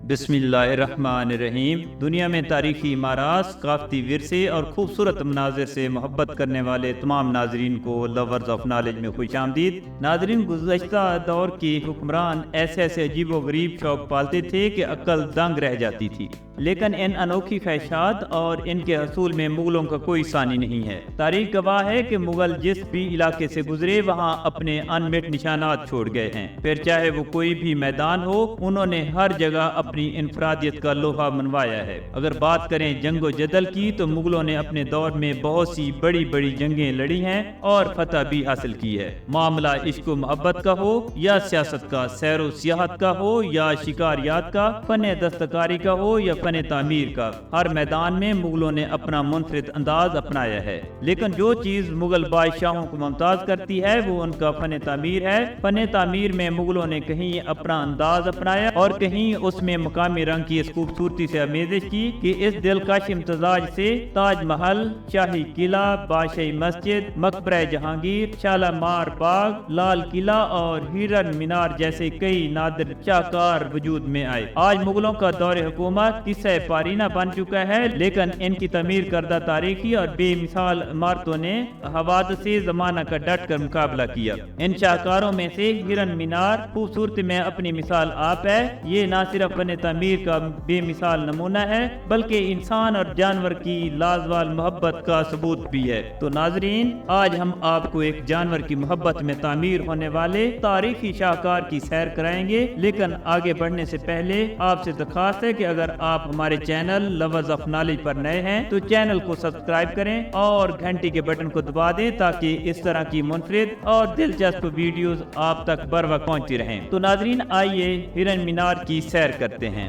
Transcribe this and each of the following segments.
بسم اللہ الرحمن الرحیم۔ دنیا میں تاریخی عمارات، ثقافتی ورثے اور خوبصورت مناظر سے محبت کرنے والے تمام ناظرین کو لورز آف نالج میں خوش آمدید۔ ناظرین، گزشتہ دور کے حکمران ایسے عجیب و غریب شوق پالتے تھے کہ عقل دنگ رہ جاتی تھی، لیکن ان انوکھی خواہشات اور ان کے حصول میں مغلوں کا کوئی ثانی نہیں ہے۔ تاریخ گواہ ہے کہ مغل جس بھی علاقے سے گزرے وہاں اپنے انمٹ نشانات چھوڑ گئے ہیں، پھر چاہے وہ کوئی بھی میدان ہو، انہوں نے ہر جگہ اپنی انفرادیت کا لوہا منوایا ہے۔ اگر بات کریں جنگ و جدل کی تو مغلوں نے اپنے دور میں بہت سی بڑی جنگیں لڑی ہیں اور فتح بھی حاصل کی ہے۔ معاملہ عشق و محبت کا ہو یا سیاست کا، سیر و سیاحت کا ہو یا شکاریات کا، فن دستکاری کا ہو یا فن تعمیر کا، ہر میدان میں مغلوں نے اپنا منفرد انداز اپنایا ہے۔ لیکن جو چیز مغل بادشاہوں کو ممتاز کرتی ہے وہ ان کا فن تعمیر ہے۔ فن تعمیر میں مغلوں نے کہیں اپنا انداز اپنایا اور کہیں اس میں مقامی رنگ کی اس خوبصورتی سے آمیزش کی کہ اس دلکش امتزاج سے تاج محل، شاہی قلعہ، بادشاہی مسجد، مقبرہ جہانگیر، شالامار باغ، لال قلعہ اور ہرن مینار جیسے کئی نادر شاہکار وجود میں آئے۔ آج مغلوں کا دور حکومت قصہ پارینہ بن چکا ہے، لیکن ان کی تعمیر کردہ تاریخی اور بے مثال عمارتوں نے حوادث زمانہ کا ڈٹ کر مقابلہ کیا۔ ان شاہکاروں میں سے ہرن مینار خوبصورتی میں اپنی مثال آپ ہے۔ یہ نہ صرف فن تعمیر کا بے مثال نمونہ ہے بلکہ انسان اور جانور کی لازوال محبت کا ثبوت بھی ہے۔ تو ناظرین، آج ہم آپ کو ایک جانور کی محبت میں تعمیر ہونے والے تاریخی شاہکار کی سیر کرائیں گے، لیکن آگے بڑھنے سے پہلے آپ سے درخواست ہے کہ اگر آپ ہمارے چینل لورز آف نالج پر نئے ہیں تو چینل کو سبسکرائب کریں اور گھنٹی کے بٹن کو دبا دیں تاکہ اس طرح کی منفرد اور دلچسپ ویڈیوز آپ تک بر وقت پہنچتی رہیں۔ تو ناظرین، آئیے ہرن مینار کی سیر کرتے ہیں۔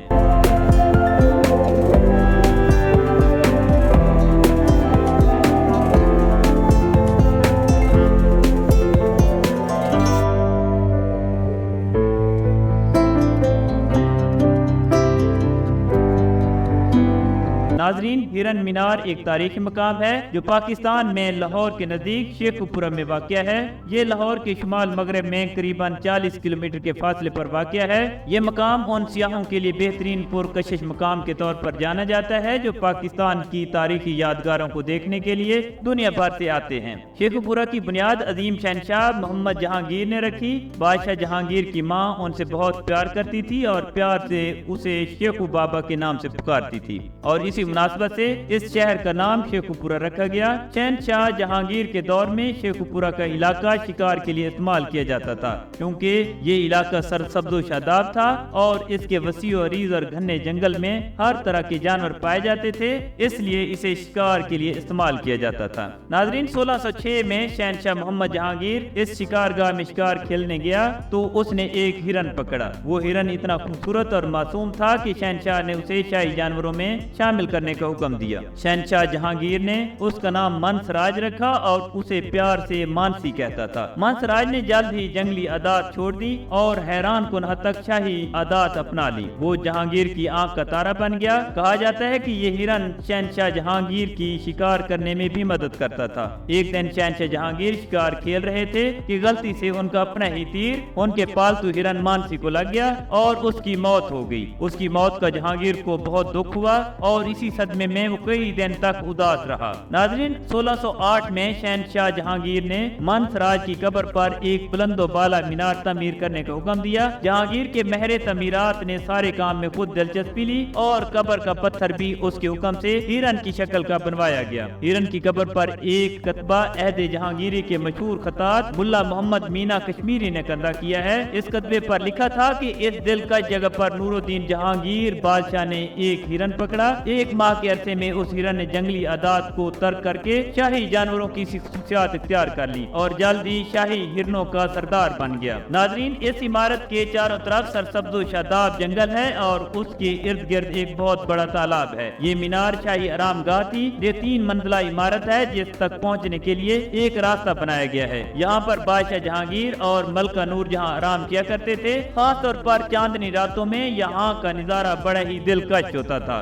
ناظرین، ہرن مینار ایک تاریخی مقام ہے جو پاکستان میں لاہور کے نزدیک شیخ پورہ میں واقع ہے۔ یہ لاہور کے شمال مغرب میں قریباً 40 کلومیٹر کے فاصلے پر واقع ہے۔ یہ مقام ان سیاحوں کے لیے بہترین پرکشش مقام کے طور پر جانا جاتا ہے جو پاکستان کی تاریخی یادگاروں کو دیکھنے کے لیے دنیا بھر سے آتے ہیں۔ شیخ پورہ کی بنیاد عظیم شہنشاہ محمد جہانگیر نے رکھی۔ بادشاہ جہانگیر کی ماں ان سے بہت پیار کرتی تھی اور پیار سے اسے شیخ بابا کے نام سے پکارتی تھی، اور اسی مناسبت سے اس شہر کا نام شیخ پورہ رکھا گیا۔ شہنشاہ جہانگیر کے دور میں شیخ پورہ کا علاقہ شکار کے لیے استعمال کیا جاتا تھا، کیونکہ یہ علاقہ سرسبز و شاداب تھا اور اس کے وسیع و عریض اور گھنے جنگل میں ہر طرح کے جانور پائے جاتے تھے، اس لیے اسے شکار کے لیے استعمال کیا جاتا تھا۔ ناظرین، 1606 میں شہنشاہ محمد جہانگیر اس شکارگاہ میں شکار کھیلنے گیا تو اس نے ایک ہرن پکڑا۔ وہ ہرن اتنا خوبصورت اور معصوم تھا کہ شہنشاہ نے اسے شاہی جانوروں میں شامل کرنے کا حکم دیا۔ شہنشاہ جہانگیر نے اس کا نام منس راج رکھا اور اسے پیار سے مانسی کہتا تھا۔ منس راج نے جلد ہی جنگلی عادات چھوڑ دی اور حیران کن حد تک شاہی عادات اپنا لی۔ وہ جہانگیر کی آنکھ کا تارا بن گیا۔ کہا جاتا ہے کہ یہ ہرن شہنشاہ جہانگیر کی شکار کرنے میں بھی مدد کرتا تھا۔ ایک دن شہنشاہ جہانگیر شکار کھیل رہے تھے کہ غلطی سے ان کا اپنا ہی تیر ان کے پالتو ہرن مانسی کو لگ گیا اور اس کی موت ہو گئی۔ اس کی موت کا جہانگیر کو بہت دکھ ہوا اور اسی صدمے میں وہ کئی دن تک اداس رہا۔ ناظرین، 1608 میں شہنشاہ جہانگیر نے منس راج کی قبر پر ایک بلند و بالا مینار تعمیر کرنے کا حکم دیا۔ جہانگیر کے ماہر تعمیرات نے سارے کام میں خود دلچسپی لی اور قبر کا پتھر بھی اس کے حکم سے ہرن کی شکل کا بنوایا گیا۔ ہرن کی قبر پر ایک کتبہ عہد جہانگیری کے مشہور خطاط ملا محمد مینا کشمیری نے کندہ کیا ہے۔ اس کتبے پر لکھا تھا کہ اس دلکش جگہ پر نور الدین جہانگیر بادشاہ نے ایک ہرن پکڑا۔ ایک ماہ کے عرصے میں اس ہرن نے جنگلی عادات کو ترک کر کے شاہی جانوروں کی خصوصیات اختیار کر لی اور جلد ہی شاہی ہرنوں کا سردار بن گیا۔ ناظرین، اس عمارت کے چاروں طرف سرسبز و شاداب جنگل ہے اور اس کے ارد گرد ایک بہت بڑا تالاب ہے۔ یہ مینار شاہی آرام گاہ تھی۔ یہ 3 منزلہ عمارت ہے جس تک پہنچنے کے لیے ایک راستہ بنایا گیا ہے۔ یہاں پر بادشاہ جہانگیر اور ملکہ نور جہاں آرام کیا کرتے تھے۔ خاص طور پر چاندنی راتوں میں یہاں کا نظارہ بڑا ہی دلکش ہوتا تھا۔